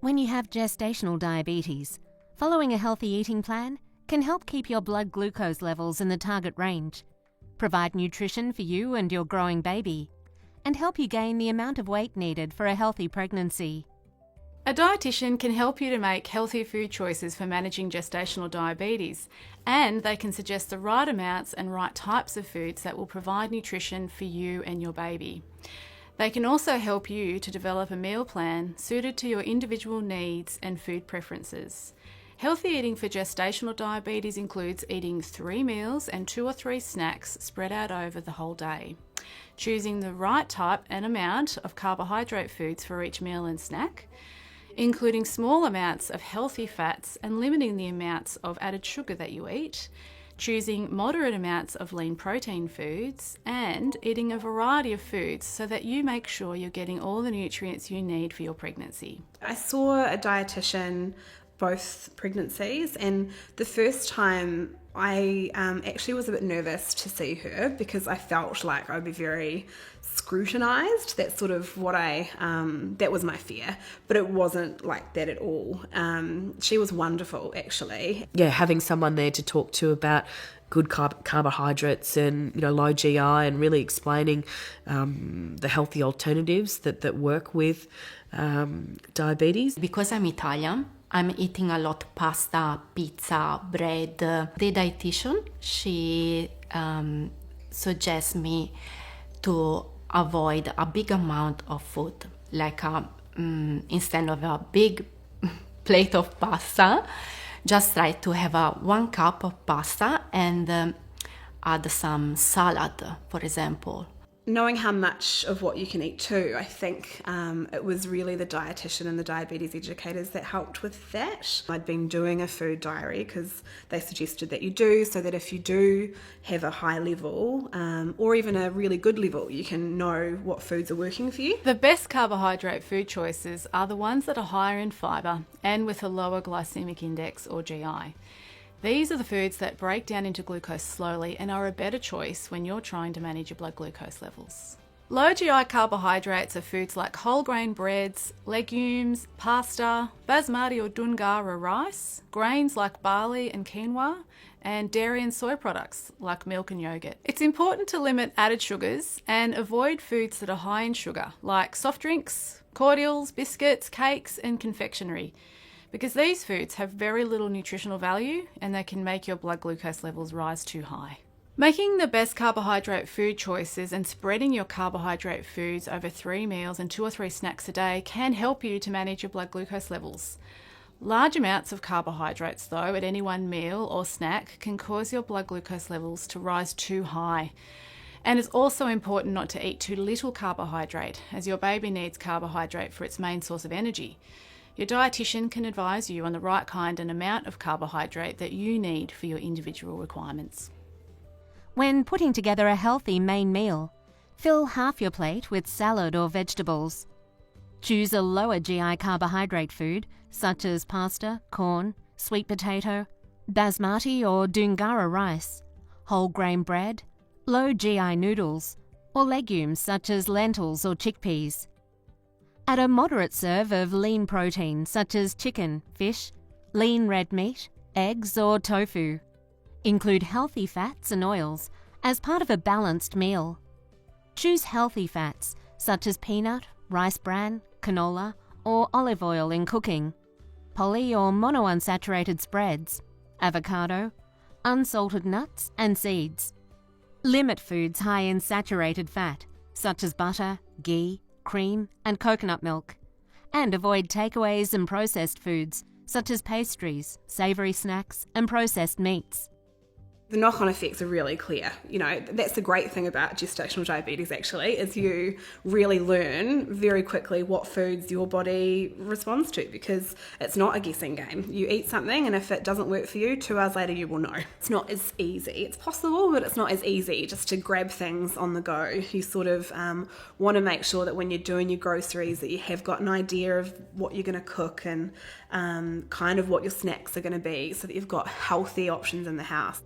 When you have gestational diabetes, following a healthy eating plan can help keep your blood glucose levels in the target range, provide nutrition for you and your growing baby, and help you gain the amount of weight needed for a healthy pregnancy. A dietitian can help you to make healthier food choices for managing gestational diabetes, and they can suggest the right amounts and right types of foods that will provide nutrition for you and your baby. They can also help you to develop a meal plan suited to your individual needs and food preferences. Healthy eating for gestational diabetes includes eating 3 meals and 2 or 3 snacks spread out over the whole day. Choosing the right type and amount of carbohydrate foods for each meal and snack, including small amounts of healthy fats and limiting the amounts of added sugar that you eat, choosing moderate amounts of lean protein foods, and eating a variety of foods so that you make sure you're getting all the nutrients you need for your pregnancy. I saw a dietitian both pregnancies, and the first time I actually was a bit nervous to see her because I felt like I'd be very scrutinised. That's sort of what that was my fear, but it wasn't like that at all. She was wonderful, actually. Yeah, having someone there to talk to about good carbohydrates and low GI, and really explaining the healthy alternatives that work with diabetes. Because I'm Italian, I'm eating a lot of pasta, pizza, bread. The dietitian, she suggests me to avoid a big amount of food, like instead of a big plate of pasta, just try to have 1 cup of pasta and add some salad, for example. Knowing how much of what you can eat too, I think it was really the dietitian and the diabetes educators that helped with that. I'd been doing a food diary because they suggested that you do, so that if you do have a high level or even a really good level, you can know what foods are working for you. The best carbohydrate food choices are the ones that are higher in fibre and with a lower glycemic index or GI. These are the foods that break down into glucose slowly and are a better choice when you're trying to manage your blood glucose levels. Low GI carbohydrates are foods like whole grain breads, legumes, pasta, basmati or dungara rice, grains like barley and quinoa, and dairy and soy products like milk and yogurt. It's important to limit added sugars and avoid foods that are high in sugar, like soft drinks, cordials, biscuits, cakes, and confectionery, because these foods have very little nutritional value and they can make your blood glucose levels rise too high. Making the best carbohydrate food choices and spreading your carbohydrate foods over 3 meals and 2 or 3 snacks a day can help you to manage your blood glucose levels. Large amounts of carbohydrates, though, at any one meal or snack can cause your blood glucose levels to rise too high. And it's also important not to eat too little carbohydrate, as your baby needs carbohydrate for its main source of energy. Your dietitian can advise you on the right kind and amount of carbohydrate that you need for your individual requirements. When putting together a healthy main meal, fill half your plate with salad or vegetables. Choose a lower GI carbohydrate food, such as pasta, corn, sweet potato, basmati or dungara rice, whole grain bread, low GI noodles, or legumes such as lentils or chickpeas. Add a moderate serve of lean protein such as chicken, fish, lean red meat, eggs or tofu. Include healthy fats and oils as part of a balanced meal. Choose healthy fats such as peanut, rice bran, canola or olive oil in cooking, poly or monounsaturated spreads, avocado, unsalted nuts and seeds. Limit foods high in saturated fat such as butter, ghee, cream and coconut milk, and avoid takeaways and processed foods such as pastries, savoury snacks and processed meats. The knock-on effects are really clear. That's the great thing about gestational diabetes actually, is you really learn very quickly what foods your body responds to, because it's not a guessing game. You eat something and if it doesn't work for you, 2 hours later you will know. It's not as easy. It's possible, but it's not as easy just to grab things on the go. You sort of want to make sure that when you're doing your groceries that you have got an idea of what you're going to cook and kind of what your snacks are going to be, so that you've got healthy options in the house.